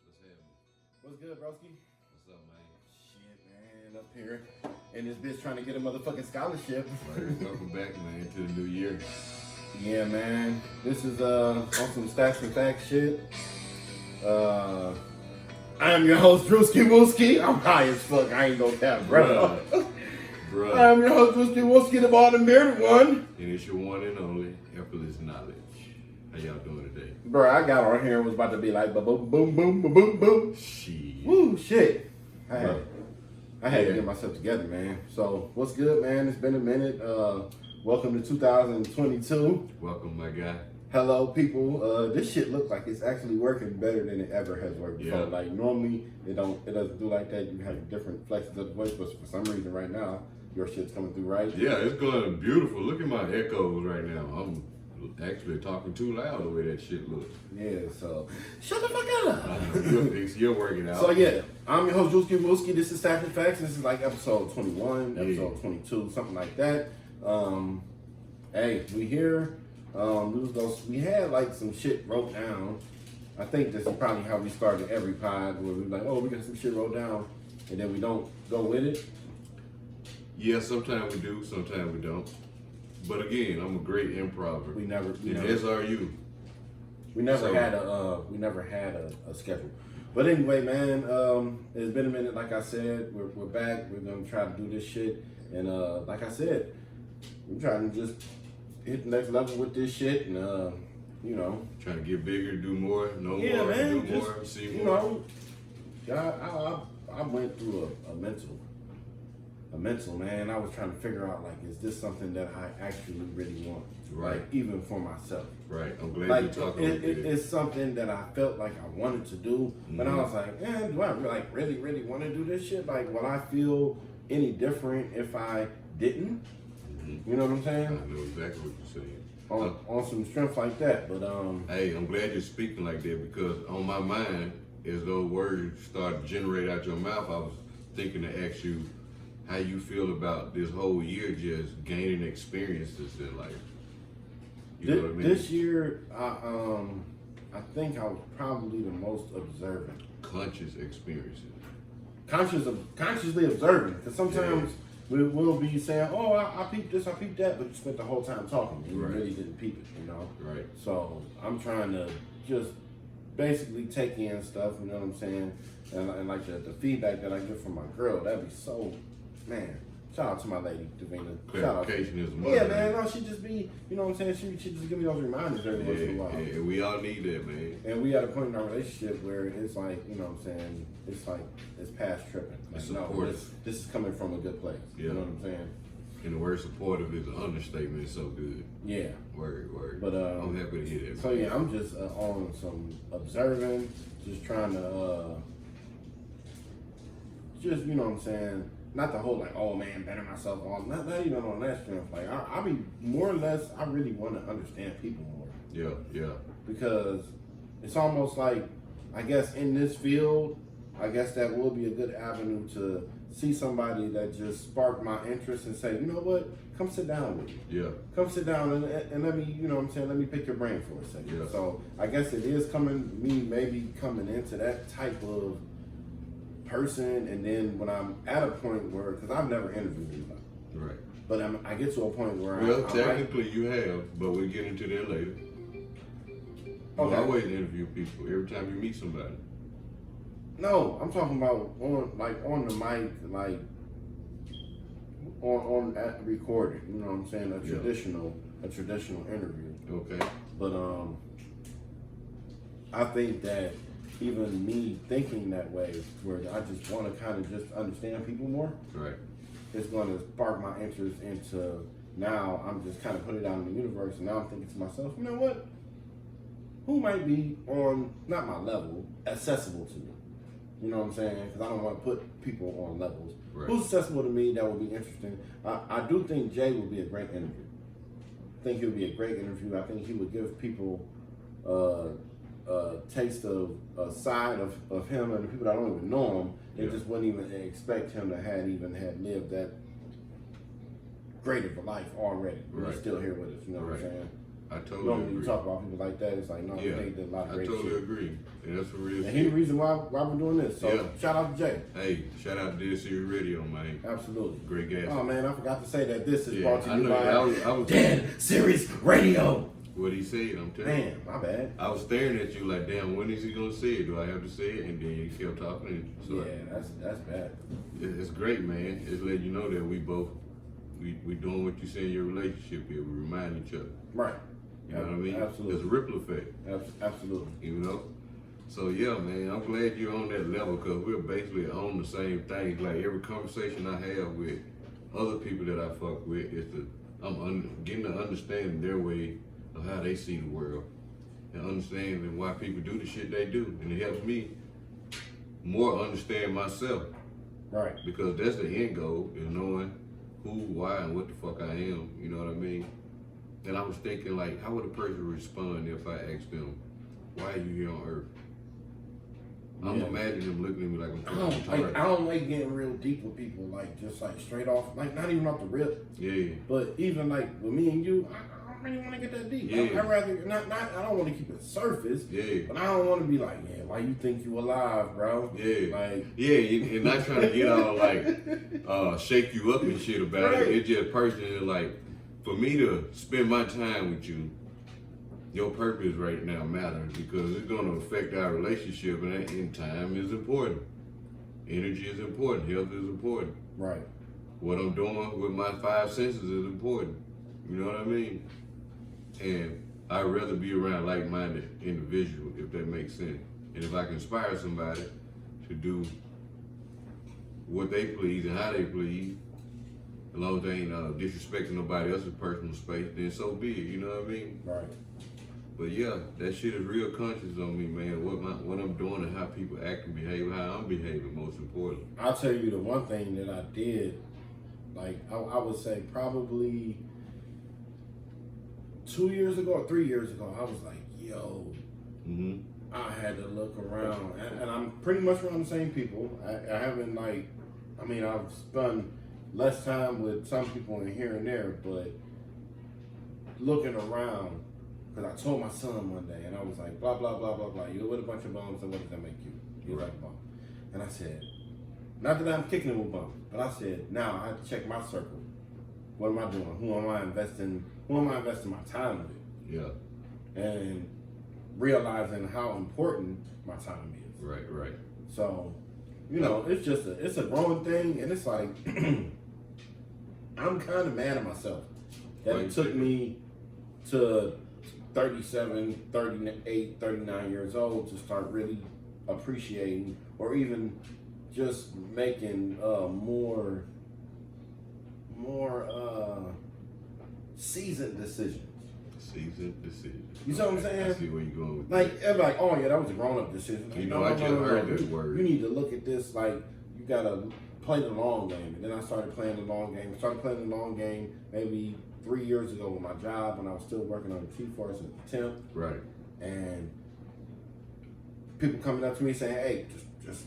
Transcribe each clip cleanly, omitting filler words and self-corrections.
What's happening? What's good, broski? What's up, man? Shit, man, up here and this bitch trying to get a motherfucking scholarship. Right, welcome back, man, to the new year. Yeah, man. This is on some Statz and Factz shit. I'm your host, Drewski Wooski. I'm high as fuck. I ain't gonna cap, bro. Bruh. I'm your host, Drewski Wooski, the bald and bearded one. And it's your one and only effortless knowledge. How y'all doing today? Bro, I got on here and was about to be like, boom, boom, boom, boom, boom, boom. Shit. Woo, shit. I had Yeah. to get myself together, man. So, what's good, man? It's been a minute. Welcome to 2022. Welcome, my guy. Hello, people. This shit looks like it's actually working better than it ever has worked before. Yeah. Like normally, it doesn't do like that. You have different flexes of the voice, but for some reason, right now, your shit's coming through right. Yeah, it's going beautiful. Look at my echoes right now. I'm actually talking too loud the way that shit looks. Yeah. So, shut the fuck up. You're working out. So yeah, I'm your host, Drewski Wooski. This is Statz and Factz. This is like episode 21, episode 22, something like that. Hey, we here. We had like some shit wrote down. I think this is probably how we started every pod, where we're like, oh, we got some shit wrote down, and then we don't go with it. Yeah, sometimes we do, sometimes we don't. But again, I'm a great improver. We never As are you. We never had a schedule. But anyway, man, it's been a minute. Like I said, we're back. We're gonna try to do this shit, and like I said, we're trying to just hit the next level with this shit, and you know, Trying to get bigger, do more, know yeah, more, man, do just, more, see you more. know, yeah, I went through a mental, man. I was trying to figure out, like, is this something that I actually really want? Right. Like, even for myself. Right. I'm glad Like, you're talking about it. it's something that I felt like I wanted to do, but I was like, man, do I really want to do this shit? Like, will I feel any different if I didn't? Mm-hmm. You know what I'm I saying? know exactly what you're saying. On some strength like that, but Hey, I'm glad you're speaking like that because on my mind, as those words start to generate out your mouth, I was thinking to ask you how you feel about this whole year just gaining experiences in life. You know what I mean? This year, I think I was probably the most observant. Conscious experiences. Consciously observing, because sometimes we'll be saying, oh, I peeped this, I peeped that, but you spent the whole time talking and you really didn't peep it, you know? Right. So I'm trying to just basically take in stuff, you know what I'm saying? And like the feedback that I get from my girl, that'd be so, man. Shout out to my lady, Davina. Clarification is mother. Yeah, man. No, she just be, you know what I'm saying? She just give me those reminders every once in a while. Yeah, we all need that, man. And we at a point in our relationship where it's like, you know what I'm saying? It's like, it's past tripping. Like, It's no, supportive. this is coming from a good place. Yeah. You know what I'm saying? And the word supportive is an understatement. It's so good. Yeah. Word. But, I'm happy to hear that. So, yeah, I'm just on some observing, just trying to, just, you know what I'm saying? Not the whole like, oh man, better myself on. Not even on that strength. Like I be more or less. I really want to understand people more. Yeah. Because it's almost like, I guess in this field, I guess that will be a good avenue to see somebody that just sparked my interest and say, you know what, come sit down with me. Yeah. Come sit down and let me, you know what I'm saying, let me pick your brain for a second. Yeah. So I guess it is maybe coming into that type of person, and then when I'm at a point where, because I've never interviewed anybody, Right. but I get to a point where Technically you have, but we'll get into that later. You always interview people every time you meet somebody. No, I'm talking about on the mic, like on at the recording. You know what I'm saying? A traditional interview. Okay. But I think that even me thinking that way, where I just want to kind of just understand people more, Right. it's going to spark my interest into, now I'm just kind of putting it out in the universe, and now I'm thinking to myself, you know what? Who might be on, not my level, accessible to me? You know what I'm saying? Because I don't want to put people on levels. Right. Who's accessible to me that would be interesting? I do think Jay would be a great interview. I think he would be a great interview. I think he would give people taste of a side of him and the people that don't even know him. They just wouldn't even expect him to had lived that great of a life already. Right. He's still here with us, you know what I'm Right. saying? I totally Normally agree. you talk about people like that, it's like, no, Yeah, they did a lot of I great totally shit. agree. And that's for real. And he's the reason why we're doing this. So Yeah. shout out to Jay. Hey, shout out to Dead Series Radio, man. Absolutely. Great gas. Oh man, I forgot to say that this is Yeah, brought to I you know. by I was Dead Series Radio. what he said, I'm telling you. Man, my bad. I was staring at you like, damn, when is he gonna say it? Do I have to say it? And then you kept talking. And so Yeah, that's bad. it's great, man. It's letting you know that we both we doing what you say in your relationship here. We remind each other. Right. You know what I mean? Absolutely. There's a ripple effect. Absolutely. You know. So yeah, man, I'm glad you're on that level because we're basically on the same thing. Like every conversation I have with other people that I fuck with is getting to understand their way of how they see the world and understanding why people do the shit they do, and it helps me more understand myself. Right. Because that's the end goal, is knowing who, why, and what the fuck I am. You know what I mean? And I was thinking, like, how would a person respond if I asked them, why are you here on Earth? I'm imagining them looking at me like I'm fucking I don't like getting real deep with people, like just like straight off, like not even off the rip. Yeah. But even like with me and you, I don't really want to get that deep. Yeah. I'd rather not. I don't want to keep it surface. Yeah. But I don't want to be like, yeah, why you think you alive, bro? Yeah. Like, yeah, and not trying to get all like shake you up and shit about Right. it. It's just personally like, for me to spend my time with you, your purpose right now matters because it's going to affect our relationship, and time is important. Energy is important. Health is important. right. What I'm doing with my 5 senses is important. You know what I mean? And I'd rather be around like-minded individuals, if that makes sense. And if I can inspire somebody to do what they please and how they please, as long as they ain't disrespecting nobody else's personal space, then so be it. You know what I mean? Right. But yeah, that shit is real conscious on me, man. What I'm doing and how people act and behave, how I'm behaving, most important. I'll tell you the one thing that I did, like I would say probably 2 years ago or 3 years ago, I was like, yo, Mm-hmm. I had to look around, and I'm pretty much around the same people. I haven't like, I mean, I've spent less time with some people in here and there, but looking around, because I told my son one day, and I was like, blah, blah, blah, blah, blah. You're with a bunch of bums, and what does that make you? You're like a bum. And I said, not that I'm kicking it with bums, but I said, now I have to check my circle. What am I doing? Who am I investing my time with? Yeah. And realizing how important my time is. Right. So, you know, it's a growing thing, and it's like, I'm kind of mad at myself that it took me to 37, 38, 39 years old to start really appreciating or even just making more seasoned decisions. Seasoned decision. You see what I'm saying? I see where you're going with Like, everybody, oh yeah, that was a grown-up decision. Like, You know, I just heard that word. You need to look at this like you gotta play the long game. And then I started playing the long game. I started playing the long game maybe 3 years ago with my job when I was still working on the T-Force as a temp. Right. And people coming up to me saying, hey, just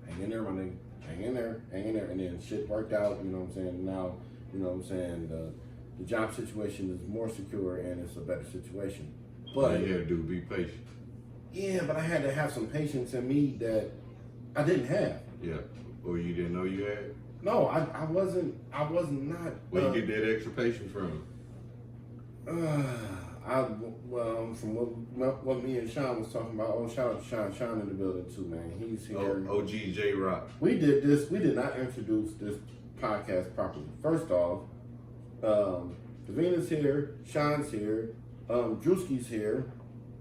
hang in there, my nigga. Hang in there. And then shit worked out, you know what I'm saying? Now, you know what I'm saying? The job situation is more secure and it's a better situation. All But you had to do was be patient. yeah, but I had to have some patience in me that I didn't have. Yeah. Or you didn't know you had? No, I wasn't not. Where you get that extra patience from? From what me and Sean was talking about. Oh, shout out to Sean. Sean in the building too, man. He's here. OG J Rock. We did not introduce this podcast properly. First off, Davina's here, Sean's here, Drewski's here,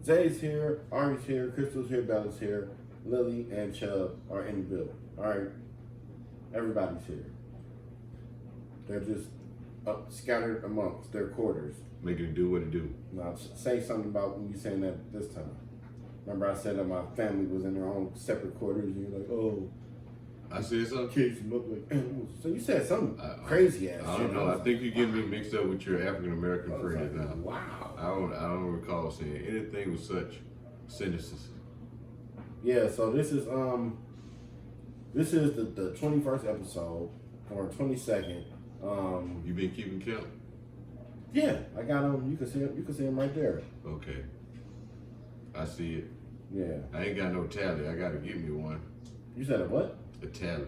Zay's here, Ari's here, Crystal's here, Bella's here, Lily and Chubb are in the building. Alright? Everybody's here. They're just scattered amongst their quarters. Making it do what it do. Now, say something about when you saying that this time. Remember I said that my family was in their own separate quarters and you're like, oh, I said something? kids look like animals. So you said some crazy ass I shit. don't know. I think you're getting me mixed up with your African American I was friends like, now. wow. I don't recall saying anything with such cynicism. Yeah, so this is the 21st episode or 22nd. You been keeping count? Yeah, I got them. You can see them. You can see them right there. Okay. I see it. Yeah. I ain't got no tally. I gotta give me one. You said a what? A tally.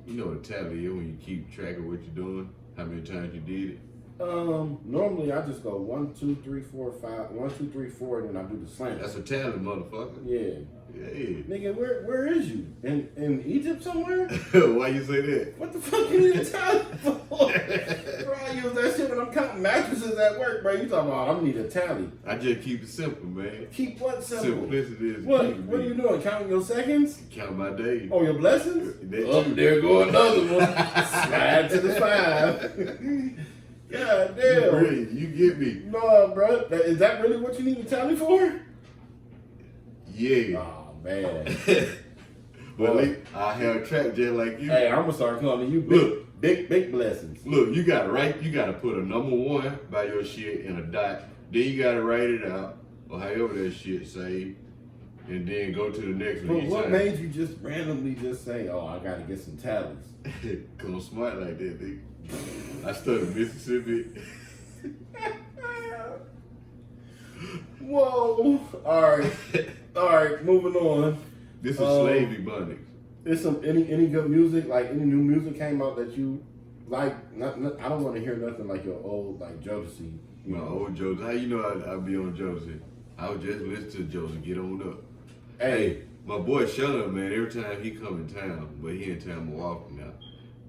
You know what a tally is when you keep track of what you're doing, how many times you did it. Normally I just go 1, 2, 3, 4, 5. 1, 2, 3, 4, and then I do the slam. That's a tally, motherfucker. Yeah. Yeah. Nigga, where is you? In Egypt somewhere? Why you say that? What the fuck you need a tally for? Bro, I use that shit when I'm counting mattresses at work, bro. You talking about I need a tally. I just keep it simple, man. Keep what simple? Simplicity is What? key to What are me. you doing? Counting your seconds? Count my days. Oh, your blessings? That too. There go another one. Slide to the 5. God damn. Really, you get me. No, bro. Is that really what you need a tally for? Yeah. Oh, man. But I have track just like you. Hey, I'm gonna start calling you big blessings. Look, you gotta put a number 1 by your shit and a dot. Then you gotta write it out, or however that shit say, and then go to the next one. But what made you just randomly just say, "Oh, I gotta get some tallies"? Cause I'm smart like that, nigga. I studied Mississippi. Whoa! All right. Moving on. This is Slavey Bunnies. Is some any good music? Like any new music came out that you like? Not I don't want to hear nothing like your old like Jodeci. My old Joseph. How you know I be on Joseph? I would just listen to Joseph. Get on up. Hey, my boy Shut Up, man. Every time he come in town, but he in town more often now.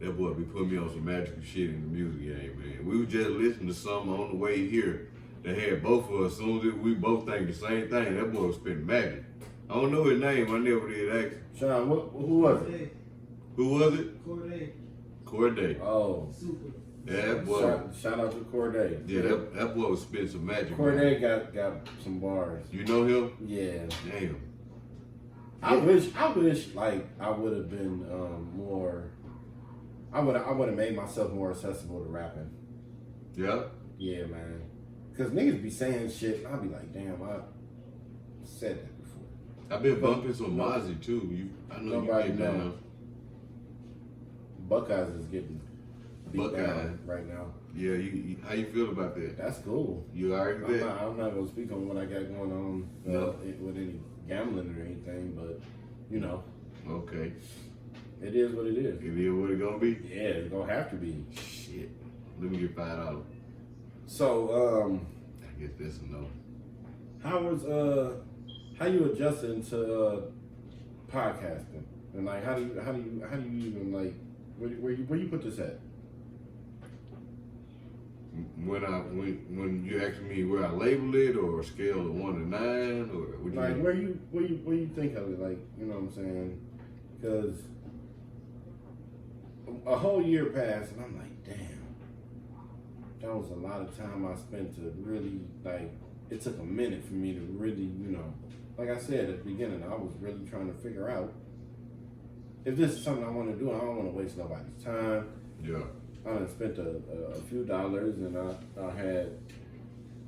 That boy be putting me on some magical shit in the music game, man. We was just listening to something on the way here that had both of us. As soon as we both think the same thing, that boy was spitting magic. I don't know his name. I never did ask him. Sean, who was it? Who was it? Corday. Corday. Oh, Super. Yeah, that boy. shout out to Corday. Yeah, that boy was spitting some magic. Corday man. got some bars. You know him? Yeah. Damn. I wish like I would have been more. I would have made myself more accessible to rapping. Yeah. Yeah, man. Cause niggas be saying shit. I'll be like, damn, I said that before. I've been bumping some Mozzie too. I know Nobody you get down. knows. Buckeyes is getting beat Buckeyes. down right now. Yeah, how you feel about that? That's cool. You alright with that? I'm not gonna speak on what I got going on No. with any gambling or anything, but you know, Okay. it is what it is. It is what it gonna be? Yeah, it's gonna have to be. Shit. Let me get $5. So, I guess that's a no. how you adjusting to podcasting, and like how do you even like where you put this at? When you ask me where I label it or a scale of 1 to 9 or what you Like mean? where you think of it? Like, you know what I'm saying? Because a whole year passed, and I'm like, damn, that was a lot of time I spent to really like. It took a minute for me to really, you know, like I said at the beginning, I was really trying to figure out if this is something I want to do. I don't want to waste nobody's time. Yeah. I done spent a few dollars, and I had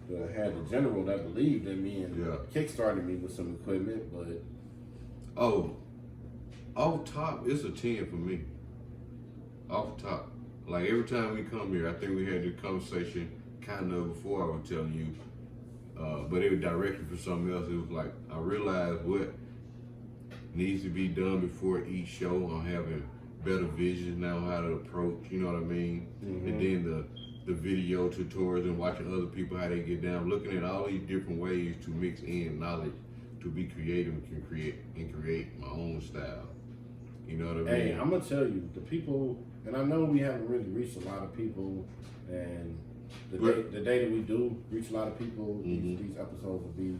the general that believed in me and kickstarted me with some equipment, but Oh, off top, it's a 10 for me. Off top. Like every time we come here, I think we had this conversation kind of before I was telling you, but it was directed for something else. It was like, I realized what needs to be done before each show. I'm having better vision now how to approach, you know what I mean? Mm-hmm. And then the video tutorials and watching other people how they get down, looking at all these different ways to mix in knowledge to be creative and create my own style. You know what I mean? hey, I'm gonna tell you, the people, and I know we haven't really reached a lot of people, and the day that we do reach a lot of people, these episodes will be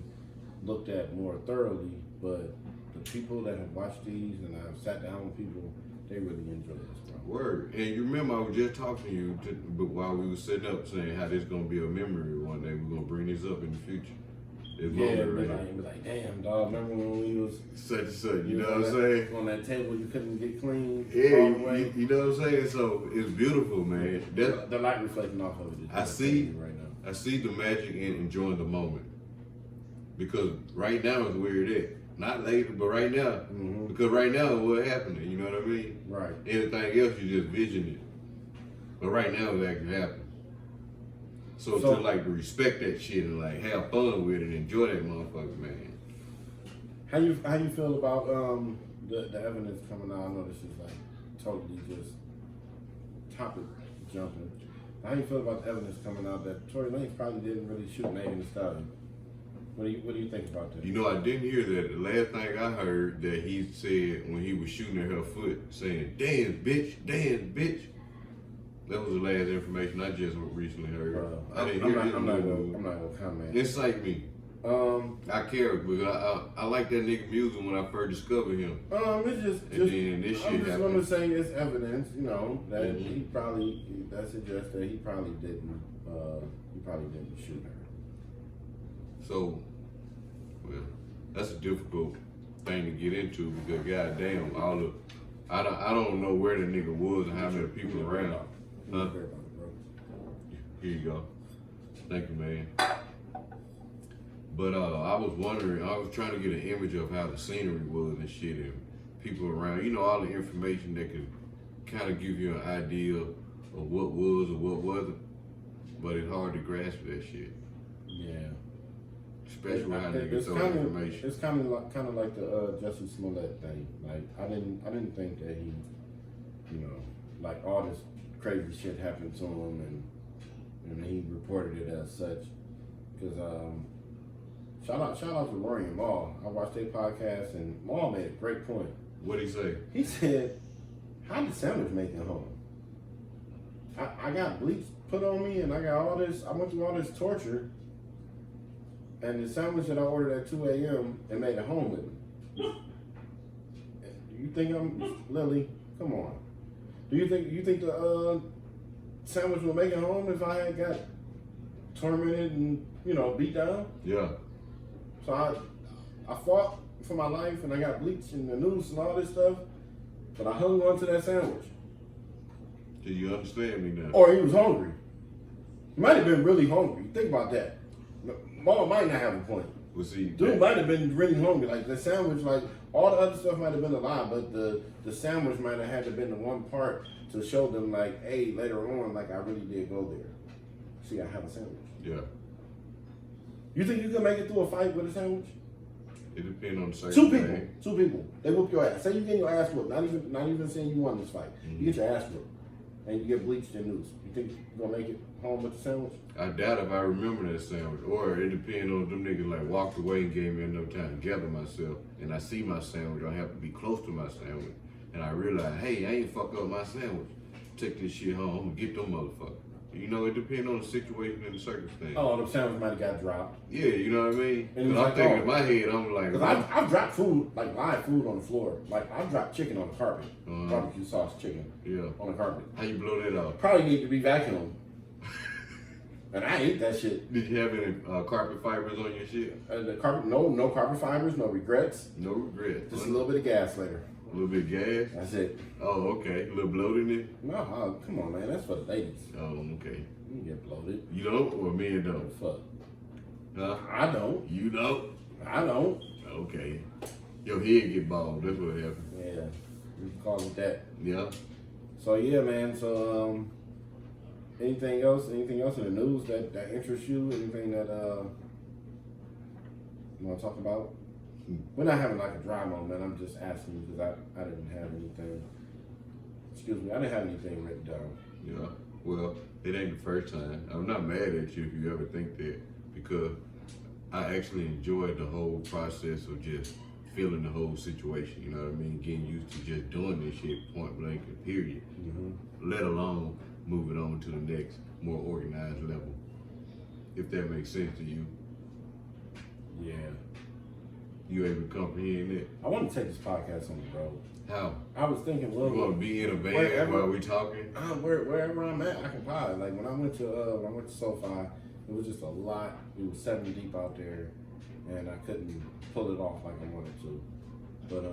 looked at more thoroughly. But the people that have watched these, and I've sat down with people, they really enjoy this, bro. Word. And you remember I was just talking to you but while we were sitting up saying how this gonna be a memory one day. We're gonna bring this up in the future. It's Yeah, be like, damn, dog, remember when we was such and such, you know on what I'm saying? On that table you couldn't get clean. Yeah, all the way. you know what I'm saying? So it's beautiful, man. The light reflecting off of it. I see right now. I see the magic in enjoying the moment. Because right now is where it is. Not later, but right now. Mm-hmm. Because right now is what's happening, you know what I mean? Right. Anything else, you just vision it. But right now, it's actually happening. So to like to respect that shit and like have fun with it and enjoy that motherfucker, man. How you feel about the evidence coming out? I know this is like totally just topic jumping. How you feel about the evidence coming out that Tory Lanez probably didn't really shoot Megan Thee Stallion? What do you think about that? You know, I didn't hear that. The last thing I heard that he said when he was shooting at her foot, saying "dance, bitch, dance, bitch." That was the last information I just recently heard. I didn't hear it. I'm not gonna comment. Incite me. I care because I like that nigga music when I first discovered him. It's just then this shit I'm just happened. gonna say it's evidence, you know, that he probably that suggests that he probably didn't shoot her. So, well, that's a difficult thing to get into because goddamn, I don't know where the nigga was and how many people around. Huh? Here you go. Thank you, man. But I was wondering, I was trying to get an image of how the scenery was and shit and people around. You know, all the information that could kind of give you an idea of what was or what wasn't. But it's hard to grasp that shit. Yeah. Especially how niggas throw information. It's kind of like the Jussie Smollett thing. Like I didn't think that he, you know, like all this crazy shit happened to him and he reported it as such. Because shout out to Rory and Maul. I watched their podcast and Maul made a great point. What'd he say? He said, "How did Sandwich make it home? I got bleach put on me and I got all this. I went through all this torture." And the sandwich that I ordered at 2 a.m. and made it home with me. You think I'm Lily? Come on. Do you think the sandwich will make it home if I had got tormented and beat down? Yeah. So I fought for my life and I got bleached in the noose and all this stuff, but I hung on to that sandwich. Do you understand me now? Or he was hungry. He might have been really hungry. Think about that. Mom might not have a point. Well, see, Dude might have been really hungry. Like the sandwich, like all the other stuff might have been a lie, but the sandwich might have had to been the one part to show them like, hey, later on, like I really did go there. See, I have a sandwich. Yeah. You think you can make it through a fight with a sandwich? It depends on the circumstance. Two people. They whoop your ass. Say you get your ass whooped. Not even saying you won this fight. You get your ass whooped, and you get bleached and loose. You think you're gonna make it home with the sandwich? I doubt if I remember that sandwich. Or it depends on if them niggas like walked away and gave me enough time to gather myself. And I see my sandwich, I have to be close to my sandwich. And I realize, hey, I ain't fuck up my sandwich. Take this shit home, I'm gonna get them motherfuckers. You know, it depends on the situation and the circumstance. Oh, the sandwich might have got dropped. Yeah, you know what I mean? And I'm like, thinking in my head, I'm like, because I've dropped food, like live food on the floor. Like I've dropped chicken on the carpet. Barbecue sauce chicken. Yeah. On the carpet. How you blow that off? Probably need to be vacuumed. And I ate that shit. Did you have any carpet fibers on your shit? The carpet, no carpet fibers, no regrets. No regrets. Just a little bit of gas later. A little bit of gas? That's it. Oh, okay. A little bloat in it? No, come on, man. That's for the ladies. Oh, okay. You can get bloated. You don't, or men don't? Fuck. Huh? I don't. You don't? I don't. Okay. Your head get bald. That's what happened. Yeah. You can call it that. Yeah. So yeah, man. So anything else? Anything else in the news that interests you? Anything that you want to talk about? We're not having like a dry moment. I'm just asking you because I didn't have anything. Excuse me. I didn't have anything written down. Yeah. Well, it ain't the first time. I'm not mad at you if you ever think that, because I actually enjoyed the whole process of just feeling the whole situation. You know what I mean? Getting used to just doing this shit point blank and period. Let alone moving on to the next more organized level. If that makes sense to you. Yeah. You able to comprehend that? I want to take this podcast on the road. How? I was thinking, well, You want to be in a van wherever- while we talking? Wherever I'm at, I can probably. Like when I went to SoFi, it was just a lot. It was 7 deep out there, and I couldn't pull it off like I wanted to. But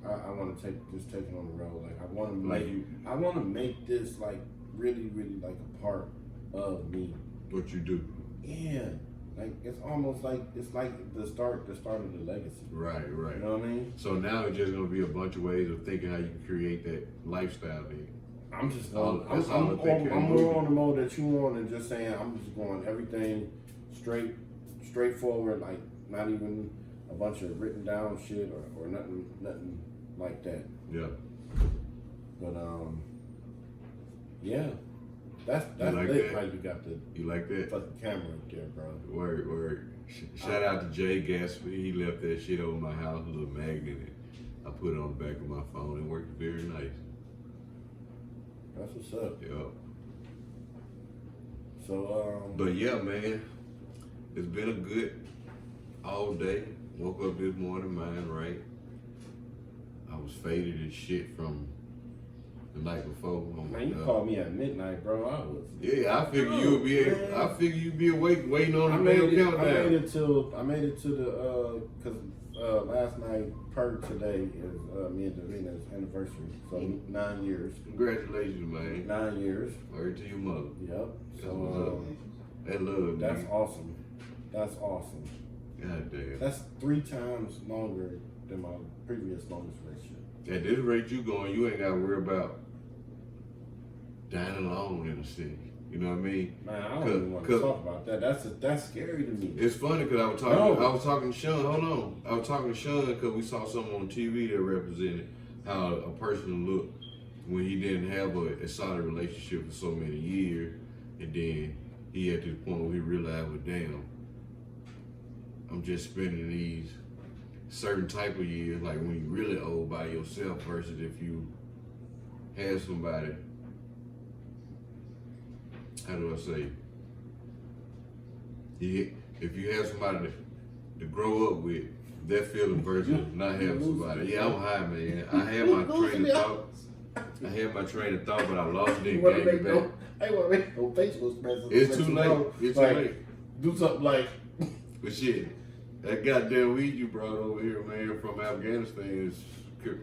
I want to take it on the road. Like I want to make this like really, really like a part of me. What you do? Yeah. Like it's almost like it's like the start of the legacy. Right. You know what I mean? So now it's just gonna be a bunch of ways of thinking how you can create that lifestyle then. I'm just going. That's all I think I'm more on the mode that you on, and just saying I'm just going everything straightforward, like not even a bunch of written down shit or nothing like that. Yeah. But yeah, that's like lit. that? How you got the You like that? fucking camera up there, bro. Word. Shout out to Jay Gatsby. He left that shit over my house, a little magnet. And I put it on the back of my phone. It worked very nice. That's what's up. Yeah. So But yeah, man, it's been a good all day. Woke up this morning, mind right. I was faded as shit from the night before. Oh my man, you God. called me at midnight, bro. I was. Yeah, I figured you'd be. Man. I figured you'd be awake, waiting on I the made damn it. countdown. I made it to the because last night per today is me and Davina's anniversary. So 9 years. Congratulations, man. 9 years. Word to your mother. Yep. That's So what's up. That love, that's man. awesome. That's awesome. God damn. That's 3 times longer than my previous longest relationship. At this rate you going, you ain't got to worry about dying alone in the city. You know what I mean? Man, I don't even want to talk about that. That's scary to me. It's funny because I was talking to Sean. Hold on, I was talking to Sean because we saw something on TV that represented how a person looked when he didn't have a solid relationship for so many years, and then he had to the point where he realized, well, damn, I'm just spending these certain type of years, like when you're really old by yourself versus if you had somebody. How do I say? If you have somebody to grow up with, that feeling versus not having somebody. Yeah, I'm high, man. I had my train of thought. But I lost it and gave it back. I want to make no facial expressions. It's too late. It's too late. Do something like. But shit, that goddamn weed you brought over here, man, from Afghanistan is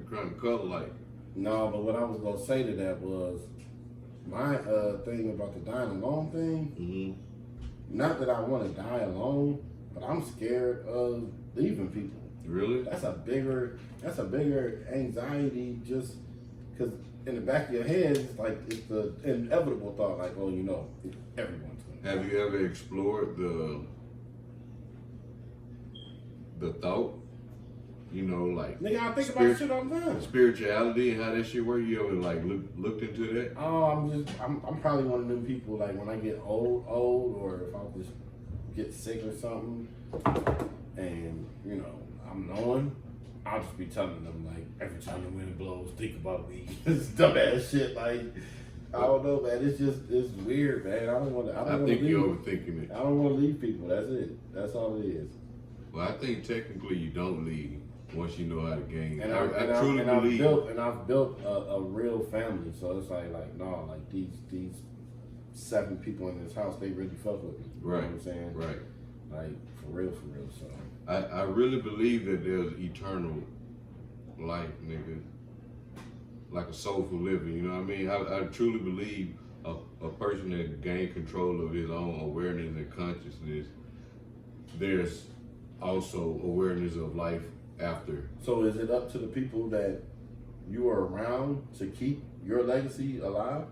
kind of color like. No, but what I was gonna say to that was my thing about the dying alone thing. Mm-hmm. Not that I want to die alone, but I'm scared of leaving people. Really? That's a bigger anxiety, just because in the back of your head it's like it's the inevitable thought, like, oh, you know, everyone's gonna. Have you ever explored the thought? You know, like Nigga, I think about shit all the time. Spirituality and how that shit work. You ever like looked into that? Oh, I'm probably one of them people, like when I get old, or if I just get sick or something, and you know I'm knowing, I'll just be telling them like every time the wind blows, think about me. It's dumbass shit. Like I don't know, man. It's weird, man. I think you're overthinking it. I don't want to leave people. That's it. That's all it is. Well, I think technically you don't leave once you know how to game. And I truly believe. I've built a real family, so it's like no, like these 7 people in this house, they really fuck with me. You Right. know what I'm saying? Right. Like for real. So I really believe that there's eternal life, nigga. Like a soulful living, you know what I mean? I truly believe a person that gained control of his own awareness and consciousness, there's also awareness of life after. So is it up to the people that you are around to keep your legacy alive?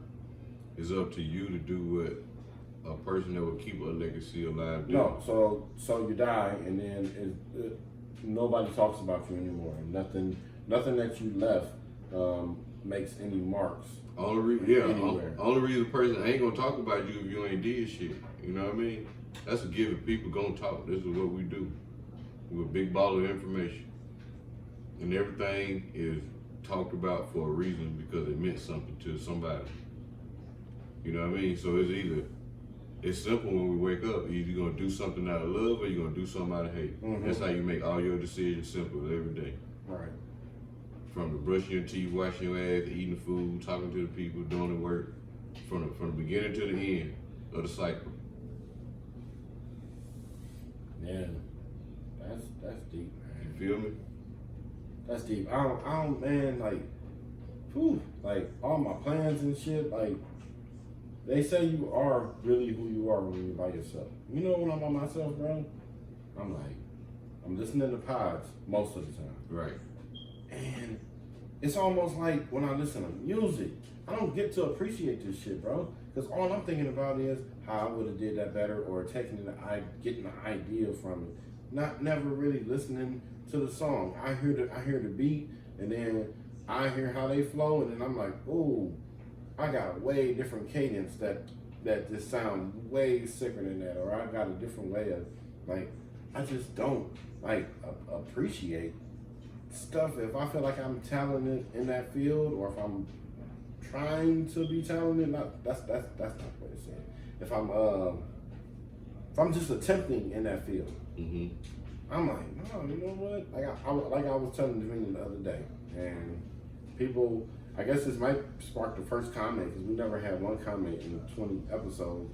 It's up to you to do what a person that would keep a legacy alive do. No. So you die, and then nobody talks about you anymore. Nothing that you left makes any marks. Only reason a person ain't gonna talk about you if you ain't did shit. You know what I mean? That's a given. People gonna talk. This is what we do. We're a big ball of information. And everything is talked about for a reason because it meant something to somebody. You know what I mean? So it's simple when we wake up. You're either gonna do something out of love or you're gonna do something out of hate. Mm-hmm. That's how you make all your decisions simple every day. Right. From the brushing your teeth, washing your ass, eating the food, talking to the people, doing the work, from the beginning to the end of the cycle. Yeah. That's deep, man. You feel me? That's deep. I don't, man, like, whew, like, all my plans and shit, like, they say you are really who you are when you're by yourself. You know, when I'm by myself, bro, I'm listening to pods most of the time. Right. And it's almost like when I listen to music, I don't get to appreciate this shit, bro. Because all I'm thinking about is how I would have did that better, or getting the idea from it. Never really listening to the song. I hear the beat, and then I hear how they flow, and then I'm like, ooh, I got a way different cadence that just sound way sicker than that, or I got a different way of, like, I just don't like appreciate stuff. If I feel like I'm talented in that field, or if I'm trying to be talented, that's not the way to say it. If I'm just attempting in that field, I'm like, no, you know what? Like I was telling Davina the other day, and people, I guess this might spark the first comment, because we never had one comment in 20 episodes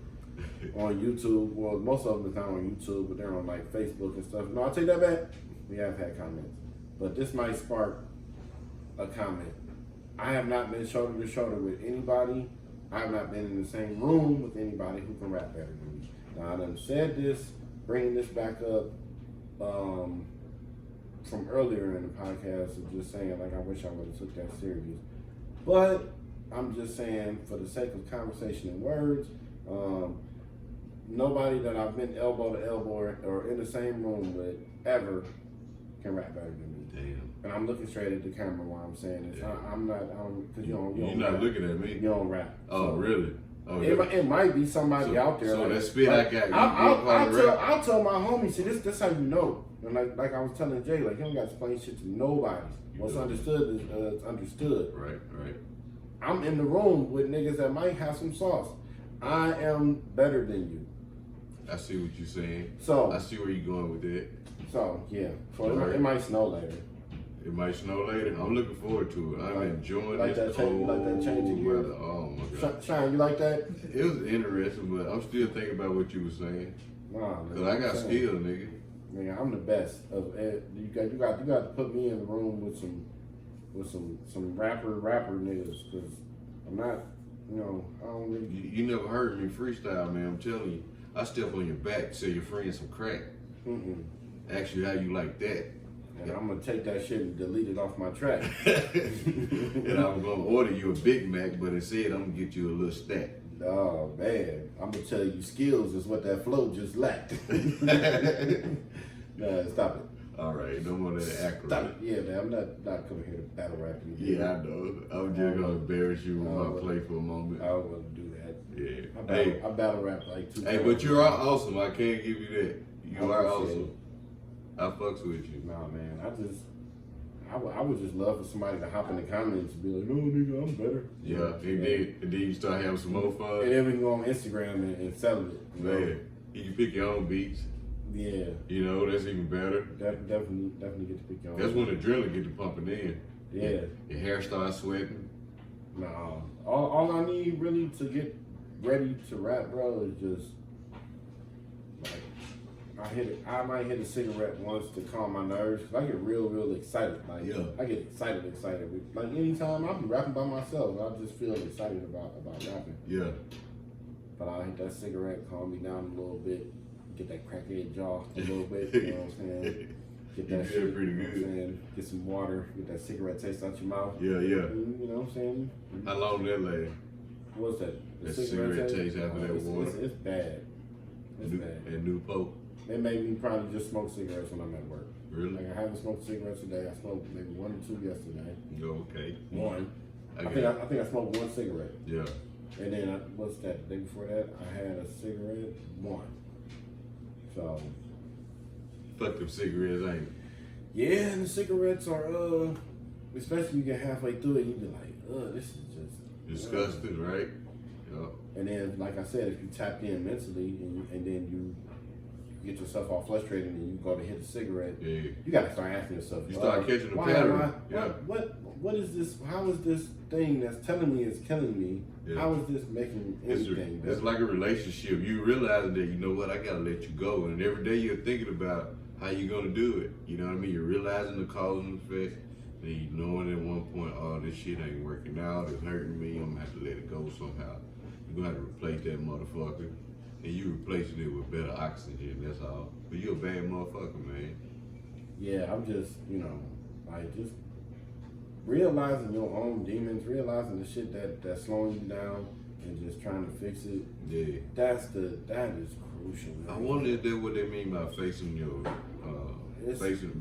on YouTube. Well, most of them is not on YouTube, but they're on like Facebook and stuff. No, I'll take that back. We have had comments, but this might spark a comment. I have not been shoulder to shoulder with anybody. I have not been in the same room with anybody who can rap better than me. Now, I done said this, bringing this back up from earlier in the podcast, of just saying, like, I wish I would have took that serious. But I'm just saying, for the sake of conversation and words, nobody that I've been elbow to elbow or in the same room with ever can rap better than me. Damn. And I'm looking straight at the camera while I'm saying this. Yeah. I'm not, because you don't You're not rap. looking at me. You don't rap. Oh, So, really? Oh, it might be somebody out there. So like, that spit I got, I'll tell my homie, see, this how you know. And like I was telling Jay, like, you don't got to explain shit to nobody. What's understood is understood. Right. I'm in the room with niggas that might have some sauce. I am better than you. I see what you're saying. So I see where you're going with that. So yeah. So Right. it might snow later. It might snow later. I'm looking forward to it. I'm enjoying like this that change, cold like that change of gears. weather. Oh my god. Shine, you like that? It was interesting, but I'm still thinking about what you were saying. Nah, man. Cause I got I'm saying, skill, nigga. Man, I'm the best. You got to put me in the room with some rapper niggas, cause I'm not, I don't really. You never heard me freestyle, man. I'm telling you. I step on your back, sell your friends some crack. Ask you how you like that. And I'm gonna take that shit and delete it off my track. And I'm gonna order you a Big Mac, but instead I'm gonna get you a little stack. Oh man, I'm gonna tell you, skills is what that flow just lacked. Nah, stop it. All right, no more of that Stop acronym. it. Yeah, man, I'm not coming here to battle rap you. Yeah, I know. I'm just gonna embarrass you with my play for a moment. I don't want to do that. Yeah. I battle rap like 2 Hey, times. but you're awesome. I can't give you that. You are appreciate awesome. I fucks with you. Nah, man, I would just love for somebody to hop in the comments and be like, no, nigga, I'm better. Yeah, and then you start having some more fun. And then we can go on Instagram and sell it. You know? Man, you can pick your own beats. Yeah. You know, that's even better. Definitely get to pick your own. That's when the adrenaline get to pumping in. Yeah. Your hair starts sweating. Nah. All I need really to get ready to rap, bro, is just like I might hit a cigarette once to calm my nerves. 'Cause I get real excited. Like I get excited. Like anytime I be rapping by myself, I just feel excited about rapping. Yeah. But I'll hit that cigarette, calm me down a little bit, get that crackhead jaw a little bit, you know what I'm saying? Get that You feel shit, pretty you know what good. I'm saying? Get some water, get that cigarette taste out your mouth. Yeah. You know what I'm saying? How long that last? What's that? That cigarette taste after that water. It's bad. It's bad. And new poke. It made me probably just smoke cigarettes when I'm at work. Really? Like I haven't smoked cigarettes today. I smoked maybe 1 or 2 yesterday. Go okay. One. I got think I smoked 1 cigarette. Yeah. And then what's that? The day before that, I had a cigarette. 1. So Fuck them cigarettes, ain't it? yeah, and the cigarettes are especially when you get halfway through it, you be like, this is just Disgusting, right? Yeah. And then, like I said, if you tap in mentally and then you get yourself all frustrated and you go to hit a cigarette, Yeah. you got to start asking yourself. You start catching the why pattern. am I, Yeah. What is this? How is this thing that's telling me it's killing me? Yeah. How is this making anything better? It's like a relationship. You realize that, you know what, I gotta let you go. And every day you're thinking about how you're gonna do it. You know what I mean? You're realizing the cause and effect. And you knowing at one point, oh, this shit ain't working out. It's hurting me. I'm gonna have to let it go somehow. You're gonna have to replace that motherfucker. And you replacing it with better oxygen, that's all. But you're a bad motherfucker, man. Yeah, I'm just, realizing your own demons, realizing the shit that's slowing you down, and just trying to fix it. Yeah. That is crucial. Man. I wonder if that's what they mean by facing your,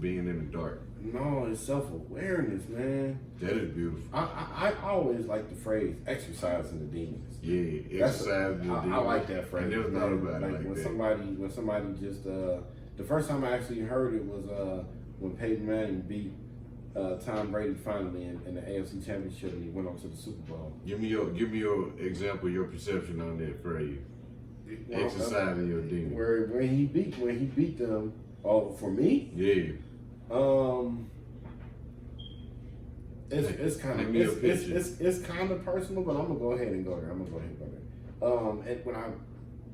being in the dark. No, it's self-awareness, man. That is beautiful. I always like the phrase exercising the demons. Yeah, exercising the demons. I like that phrase. I never thought about it like when that. when somebody just the first time I actually heard it was when Peyton Manning beat Tom Brady finally in the AFC Championship and he went on to the Super Bowl. Give me your example, your perception on that phrase. Exercising your demons. When he beat them. Oh, for me? Yeah. It's kind of it's kind of personal, but I'm gonna go ahead and go there. And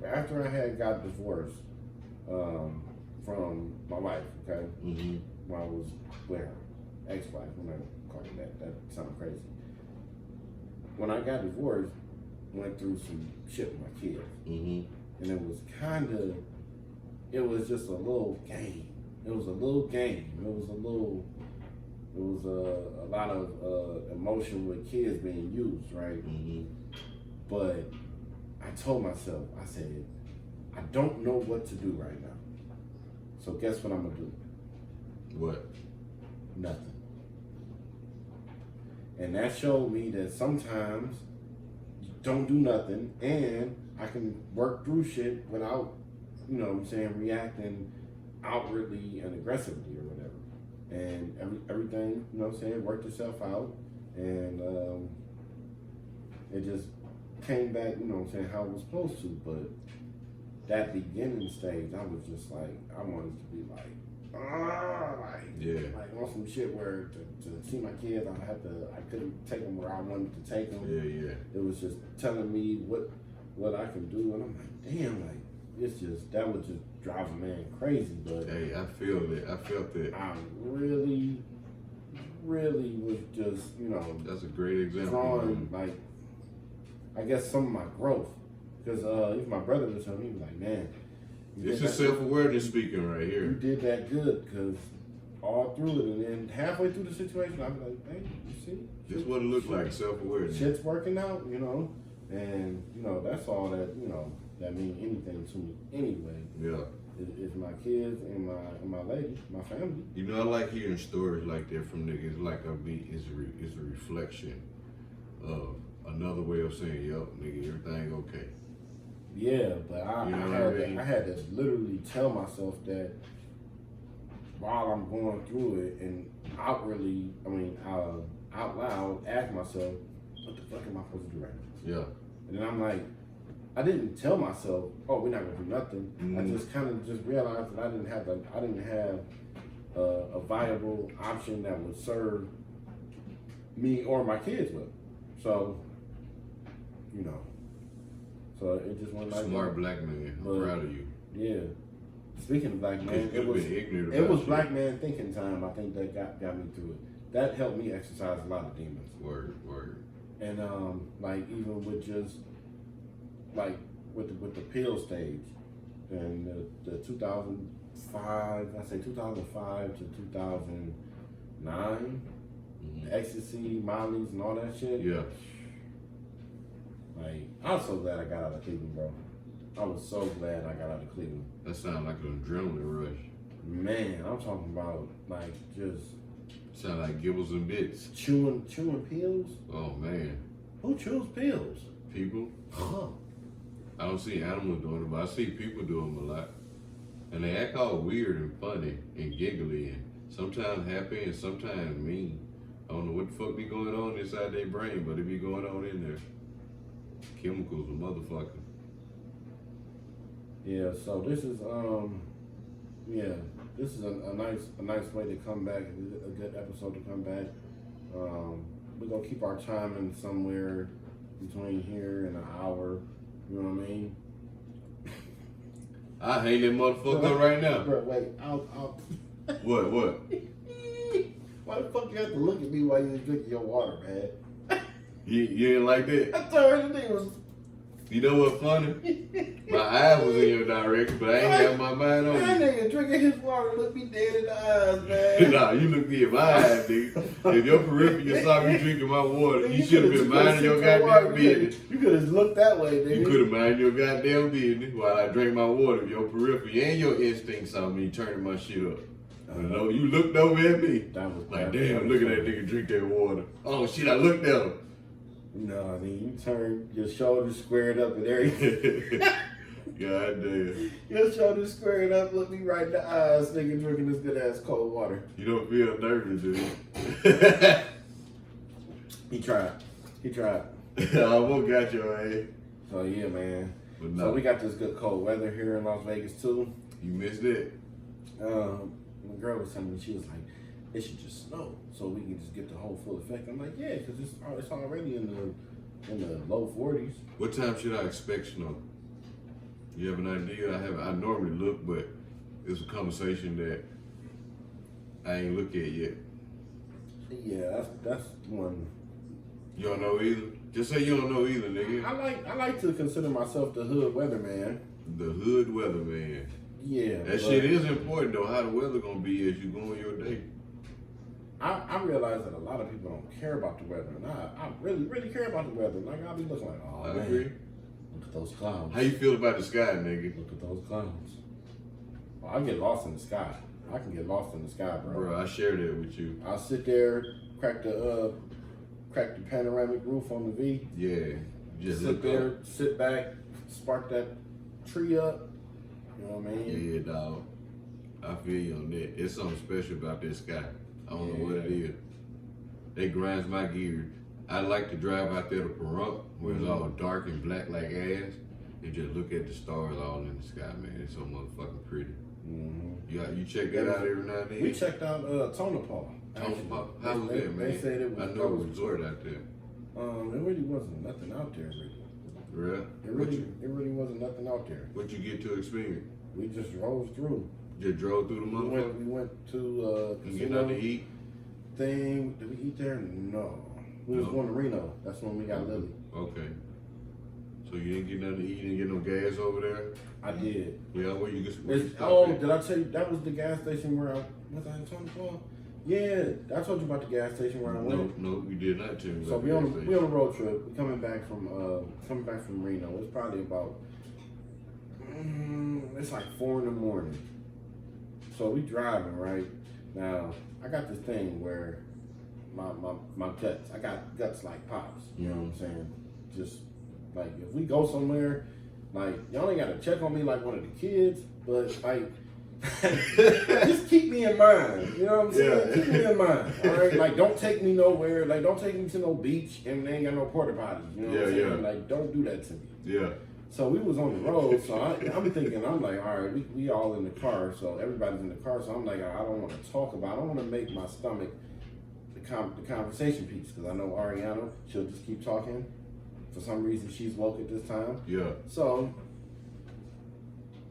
after I had got divorced from my wife, okay, when I was with her, ex-wife, when I call it that sounds crazy. When I got divorced, went through some shit with my kids, and it was just a little game. It was a little game. It was a lot of emotion with kids being used, right? But I told myself, I said, I don't know what to do right now. So guess what I'm gonna do? What? Nothing. And that showed me that sometimes you don't do nothing, and I can work through shit without, you know what I'm saying, reacting outwardly and aggressively or whatever. And everything, you know what I'm saying, worked itself out, and it just came back, you know what I'm saying, how it was supposed to. But that beginning stage, I was just like, I wanted to be like on some shit where to see my kids, I couldn't take them where I wanted to take them. Yeah. It was just telling me what I can do, and I'm like, damn, like it's just that would just drive a man crazy. But hey, I feel that. I felt that. I really was just, you know, that's a great example. Drawing like, I guess some of my growth, because if my brother was telling me, he was like, man, this is self-awareness speaking right here. You did that good, because all through it, and then halfway through the situation, I'd be like, hey, you see? This what it looked like, self-awareness. Shit's working out, you know, and, you know, that's all that, you know, that means anything to me anyway. Yeah. Is my kids and my lady, my family. You know, I like hearing stories like that from niggas. Like it's a reflection of another way of saying, yo, nigga, everything okay. Yeah, but I had to literally tell myself that while I'm going through it, and out loud, ask myself, what the fuck am I supposed to do right now? Yeah. And then I'm like, I didn't tell myself, oh, we're not gonna do nothing. I just kind of just realized that I didn't have a viable option that would serve me or my kids with. So, you know, so it just went like smart black man. I'm proud of you. Yeah. Speaking of black man, it was black man thinking time. I think that got me through it. That helped me exercise a lot of demons. Word. And like even with just like with the pill stage and the 2005 to 2009, ecstasy, mollies, and all that shit. Yeah. Like, I was so glad I got out of Cleveland, bro. I was so glad I got out of Cleveland. That sounds like an adrenaline rush. Man, I'm talking about like just sound like gibbles and bits. Chewing pills. Oh man. Who chews pills? People. Huh. I don't see animals doing it, but I see people do them a lot. And they act all weird and funny and giggly and sometimes happy and sometimes mean. I don't know what the fuck be going on inside their brain, but it be going on in there. Chemicals, a motherfucker. Yeah, so this is a nice way to come back, a good episode to come back. We're gonna keep our timing somewhere between here and an hour. You know what I mean? I hate that motherfucker right now. Bro, wait, I'll What? Why the fuck you have to look at me while you're drinking your water, man? You didn't like that? I thought the thing was You know what's funny? My eye was in your direction, but I ain't have my mind on That you. nigga drinking his water look me dead in the eyes, man. Nah, you look me in my eyes, nigga. If your peripheral saw me drinking my water, you should have been minding your goddamn business. You could have looked that way, nigga. You could have minded your goddamn business while I drank my water. Your peripheral and your instincts saw me turning my shit up. No, you looked over at me. That was Like, damn, look at that nigga drink that water. Oh shit, I looked at him. No, I mean, you turned your shoulders squared up and everything. God damn. Your shoulders squared up, look me right in the eyes, nigga, drinking this good ass cold water. You don't feel nervous, do you? He tried. I almost got your ass. So yeah, man. But no, So we got this good cold weather here in Las Vegas too. you missed it. My girl was telling me, she was like, it should just snow so we can just get the whole full effect. I'm like, yeah, because it's already in the low 40s. What time should I expect snow? You have an idea? I normally look, but it's a conversation that I ain't look at yet. Yeah, that's one. You don't know either? Just say you don't know either, nigga. I like to consider myself the hood weatherman. The hood weatherman. Yeah. That shit is important though, how the weather gonna be as you go on your day. I realize that a lot of people don't care about the weather, and I really, really care about the weather. Like, I'll be looking like, oh, I man, agree. look at those clouds. How you feel about the sky, nigga? Look at those clouds. Oh, I get lost in the sky. I can get lost in the sky, bro. Bro, I share that with you. I'll sit there, crack the panoramic roof on the V. Yeah. Just Sit look there, up. sit back, spark that tree up. You know what I mean? Yeah, dog. I feel you on that. It's something special about that sky. I don't know what it is. It grinds my gears. I like to drive out there to Pahrump, where it's all dark and black like ass, and just look at the stars all in the sky, man. It's so motherfucking pretty. Mm-hmm. You check that out every now and then? We checked out Tonopah. Tonopah. How was that, man? They said it was. I know it was resort out there. It really wasn't nothing out there, really. Real? It really wasn't nothing out there. What you get to experience? We just drove through. Just drove through the motherfucker? We went to You get nothing to eat? thing. Did we eat there? No. We was going to Reno. That's when we got Lily. Okay. So you didn't get nothing to eat? You didn't get no gas over there? I did. Yeah, where you Did I tell you that was the gas station where I was in Tonopah? Yeah, I told you about the gas station where I went. No, you did not tell me. So about we the on gas a station. road trip. We coming back from Reno. It's probably about it's like 4 a.m. So we driving right now. I got this thing where my guts. I got guts like Pops. You know what I'm saying? Just like if we go somewhere, like y'all ain't gotta check on me like one of the kids, but like just keep me in mind. You know what I'm saying? Yeah. Keep me in mind. All right. Like don't take me nowhere. Like don't take me to no beach and they ain't got no porta potties. You know what I'm saying? Yeah. Like don't do that to me. Yeah. So we was on the road, so I'm thinking, I'm like, all right, we all in the car, so everybody's in the car, so I'm like, I don't want to talk about, I don't want to make my stomach the conversation piece, because I know Ariana, she'll just keep talking. For some reason, she's woke at this time. Yeah. So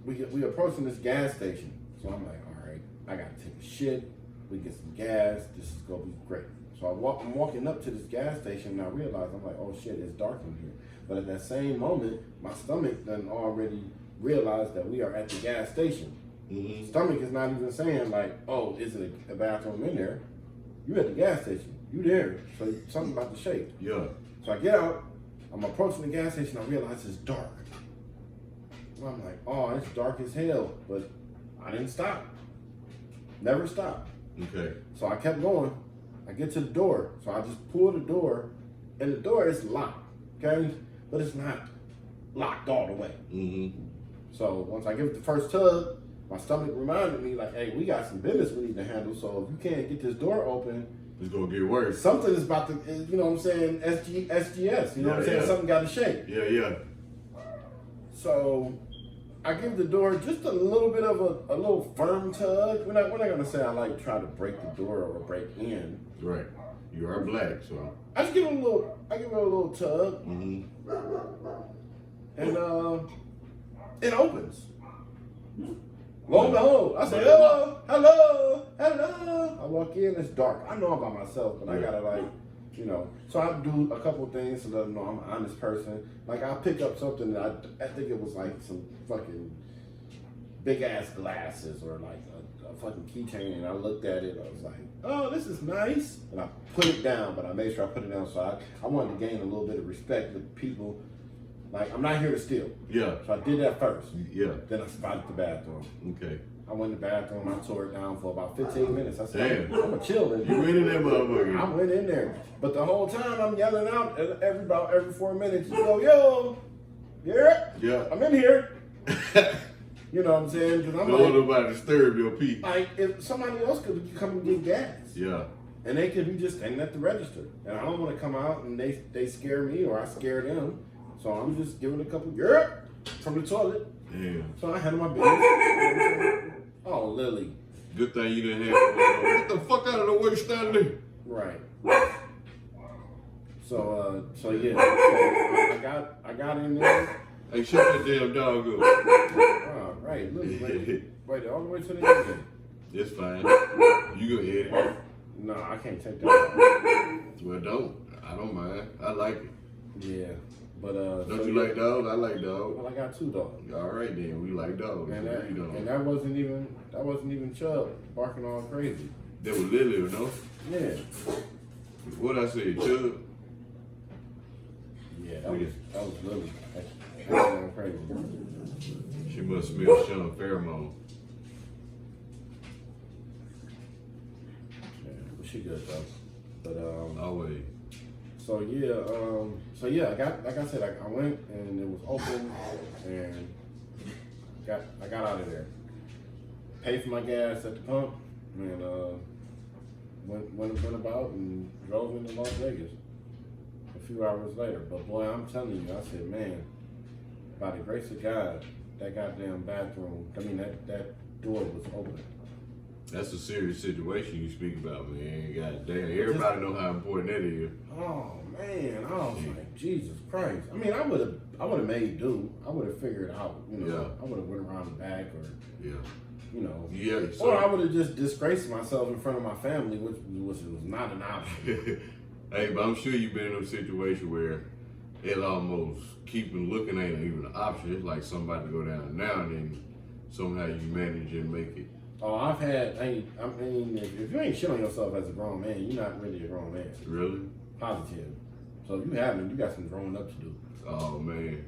we approaching this gas station, so I'm like, all right, I got to take a shit, we get some gas, this is going to be great. So I'm walking up to this gas station, and I realize, I'm like, oh shit, it's dark in here. But at that same moment, my stomach done already realized that we are at the gas station. Mm-hmm. Stomach is not even saying like, oh, is it a bathroom in there? You at the gas station. You there. So something about to shake. Yeah. So I get out. I'm approaching the gas station. I realize it's dark. And I'm like, oh, it's dark as hell. But I didn't stop. Never stopped. Okay. So I kept going. I get to the door. So I just pull the door. And the door is locked. Okay? But it's not locked all the way. Mm-hmm. So once I give it the first tug, my stomach reminded me like, hey, we got some business we need to handle. So if you can't get this door open, It's gonna get worse. something is about to, you know what I'm saying, SGS, you know what I'm saying? Yeah. Something got to shake. Yeah. So I give the door just a little bit of a little firm tug. We're not gonna say I like try to break the door or break in. Right. You are black, so. I just give it a little tug, Mm-hmm. and it opens. Lo and behold, I say, hello. I walk in, it's dark. I know I'm by myself, but I gotta like You know, so I do a couple things to let them know I'm an honest person. Like I pick up something that I think it was like some fucking big ass glasses or like a fucking keychain, and I looked at it. I was like, oh, this is nice, and I put it down. But I made sure I put it down, so I wanted to gain a little bit of respect with people. Like I'm not here to steal. Yeah. So I did that first. Yeah. Then I spotted the bathroom. Okay. I went in the bathroom, I tore it down for about 15 minutes. I said, Damn. I'm gonna chill in You went in there, motherfucker. I went in there. But the whole time I'm yelling out every 4 minutes, you go, yo, Yeah. I'm in here. You know what I'm saying? Because I'm Don't let nobody disturb your peace. like, if somebody else could come and get gas. Yeah. And they could be just standing at the register. And I don't want to come out and they scare me or I scare them. So I'm just giving a couple, from the toilet. Damn. So I handle my business. Oh, Lily. Good thing you didn't have get the fuck out of the way standing. Right. So yeah. So I got in there. Hey, shut that damn dog up. Oh, right. Look, wait, all the way to the end. It's fine. You gonna edit it. No, I can't take that out. Well, don't. I don't mind. I like it. Yeah. But Don't you like dogs? I like dogs. Well, I got 2 dogs. All right then, we like dogs. And that wasn't even Chubb barking all crazy. That was Lily, no? Yeah. What I say, Chubb? Yeah, that was Lily. That's going crazy. She must smell Sean pheromone. Yeah, but she good though. But Always. So yeah, I got, like I said, I went and it was open and I got out of there. Paid for my gas at the pump and went about and drove into Las Vegas a few hours later. But boy, I'm telling you, I said, man, by the grace of God, that goddamn bathroom, that door was open. That's a serious situation you speak about, man. God damn, everybody know how important that is. Oh man, I was like, Jesus Christ. I mean, I would have made do. I would have figured out, you know. Yeah. I would have went around the back or, Yeah. you know. Yeah. So, Or I would have just disgraced myself in front of my family, which was not an option. hey, but I'm sure you've been in a situation where it almost keeping looking ain't even an option. It's like somebody to go down now and then somehow you manage and make it. Oh, I mean, if you ain't shit on yourself as a grown man, you're not really a grown man. Really? Positive. So if you haven't, you got some growing up to do. Oh man.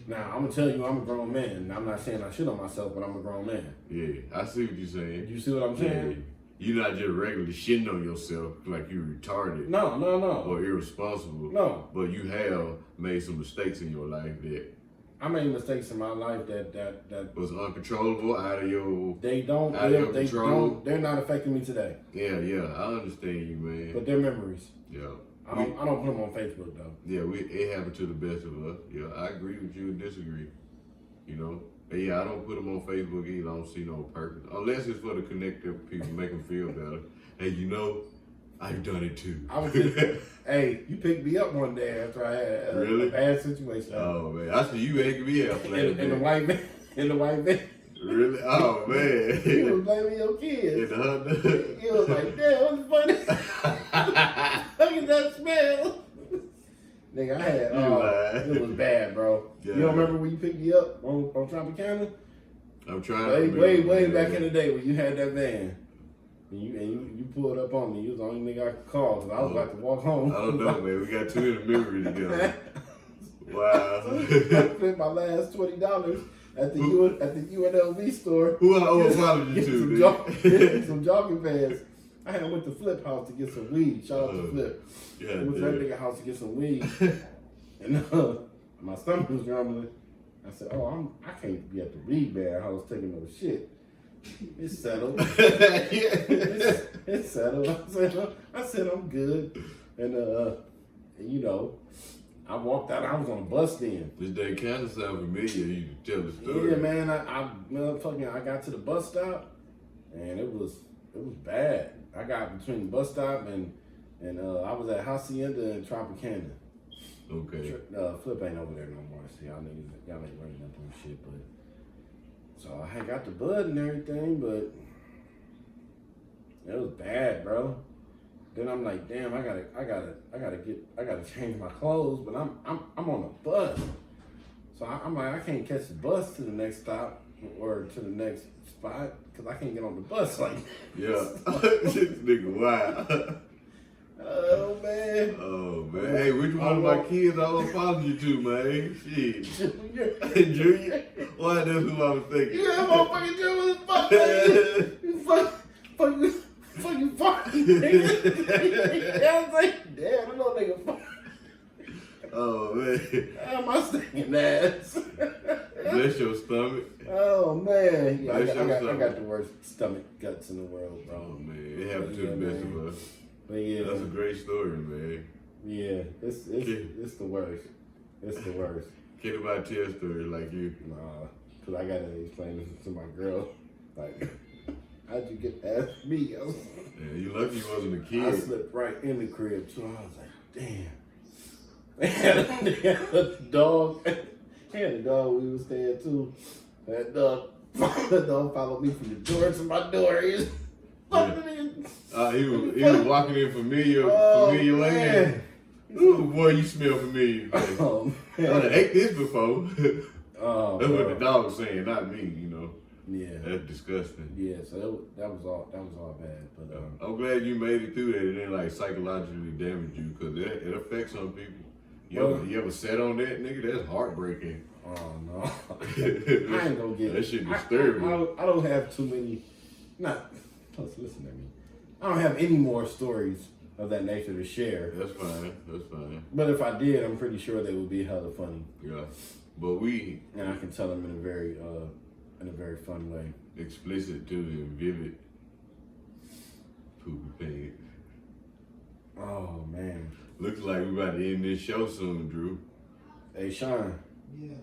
Now, I'm gonna tell you I'm a grown man. I'm not saying I shit on myself, but I'm a grown man. Yeah, I see what you're saying. You see what I'm saying? Yeah. You're not just regularly shitting on yourself like you're retarded. No. Or irresponsible. No. But you have made some mistakes in your life that I made mistakes in my life that was uncontrollable, out of your control. They're not affecting me today. Yeah, I understand you, man. But they're memories. Yeah. I don't put them on Facebook though. Yeah, it happened to the best of us. Yeah, I agree with you and disagree. You know? But yeah, I don't put them on Facebook either. I don't see no purpose. Unless it's for the connective people, make them feel better. Hey, you know, I've done it too. I was just, hey, you picked me up one day after I had a bad situation. Oh man, I see you making me up. In the white van. Really? Oh man. You was blaming your kids. In the Honda. He was like, damn, what's funny? Look at that smell. Nigga, I had, it was bad, bro. Yeah. You don't remember when you picked me up on Tropicana? I'm trying way back in the day when you had that van. And you pulled up on me. You was the only nigga I could call because I was about to walk home. I don't know, man. We got 2 in the memory together. Wow. I spent my last $20 at the UNLV store. Who I owe apology to, get some jogging pants. I had went to Flip House to get some weed. Shout out to Flip. Yeah, I went to that nigga house to get some weed. And my stomach was rumbling. I said, I can't be at the weed man house taking no shit. It's settled. It's settled. I said I'm good. And you know, I walked out. I was on a bus then. This day kind of sound familiar. You can tell the story. Yeah, man. I got to the bus stop, and it was bad. I got between the bus stop and I was at Hacienda and Tropicana. Okay. Flip ain't over there no more. See, y'all ain't running up on shit, but so I had got the bud and everything, but it was bad, bro. Then I'm like, damn, I gotta change my clothes, but I'm on a bus. So I'm like, I can't catch the bus to the next stop or to the next spot because I can't get on the bus. Like, yeah, this nigga wild. Oh man. Oh man. Hey, which one of my kids I was following you to, man? Shit. Junior. Why? That's who I was thinking. You that motherfucking Junior was fuck, man. You fucking nigga. I was like, damn, I know nigga fuck. Oh man. Damn, my stinking ass. Bless your stomach. Oh man. Yeah, I got the worst stomach guts in the world, bro. Oh man, it happened to the best of us. But yeah, that's a great story, man. Yeah, it's the worst. It's the worst. Can't nobody tell a story like you. Nah, cause I gotta explain this to my girl. Like, how'd you get past me? Yeah, you lucky you wasn't a kid. I slipped right in the crib too. I was like, damn. They had a dog. They had a dog we was staying too. That dog followed me from the door to my door. He was fucking in. He was walking in familiar land. Ooh, boy, you smell familiar. Oh, man. I done ate this before. Oh, that's what the dog was saying, not me. You know. Yeah. That's disgusting. Yeah. So that was all bad. But I'm glad you made it through that. It didn't like psychologically damage you because it affects some people. You ever sat on that, nigga? That's heartbreaking. Oh no. I ain't gonna get that shit disturbing. I don't have too many. Plus, listen to me. I don't have any more stories of that nature to share. That's fine. But if I did, I'm pretty sure they would be hella funny. Yeah, but and I can tell them in a very fun way. Explicit too and vivid. Poopy pants. Oh man. Looks like we about to end this show soon, Drew. Hey Sean. Yeah.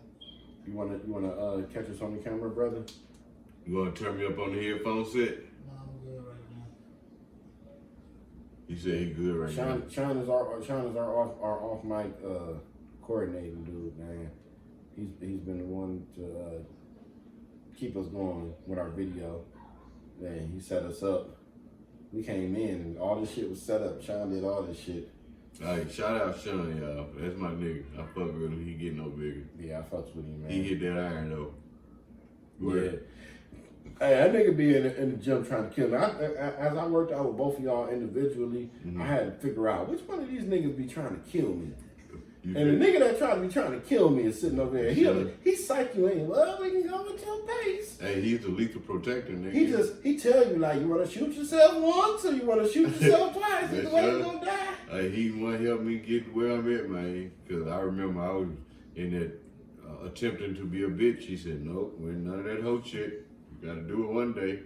You wanna catch us on the camera, brother? You wanna turn me up on the headphone set? No, I'm good right now. You said he good right now. Sean is our off mic coordinating dude, man. He's been the one to keep us going with our video. Man, he set us up. We came in and all this shit was set up. Sean did all this shit. Alright, shout out Sean, y'all. That's my nigga. I fuck with him. He get no bigger. Yeah, I fucks with him, man. He hit that iron though. Yeah. Hey, that nigga be in the gym trying to kill me. As I worked out with both of y'all individually, I had to figure out which one of these niggas be trying to kill me. And the nigga that trying to kill me is sitting over there. He psych you in. Well, we can go with your pace. Hey, he's the lethal protector, nigga. He tell you like, you want to shoot yourself once or you want to shoot yourself twice. Either way you gonna die. Hey, he want to help me get where I'm at, man. Cause I remember I was in that attempting to be a bitch. He said, nope, we're none of that hoe shit. You gotta do it one day.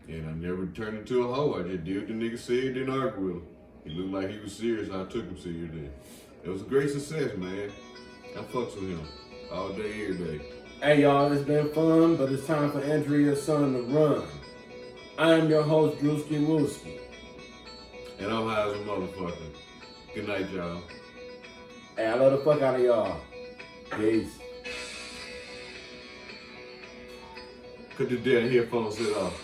And I never turned into a hoe. I just did what the nigga said, then argue with him. He looked like he was serious. I took him serious then. It was a great success, man. I fucks with him all day, every day. Hey, y'all, it's been fun, but it's time for Andrea's son to run. I am your host, Drewski Wooski. And I'm high as a motherfucker. Good night, y'all. Hey, I love the fuck out of y'all. Peace. Cut the damn headphones set off.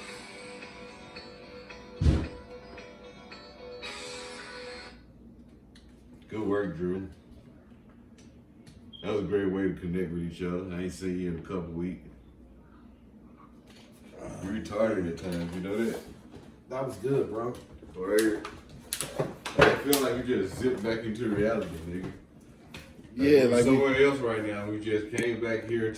Good work, Drew. That was a great way to connect with each other. I ain't seen you in a couple weeks. You retarded at times, you know that? That was good, bro. Word. I feel like you just zipped back into reality, nigga. Yeah, like somewhere else right now. We just came back here to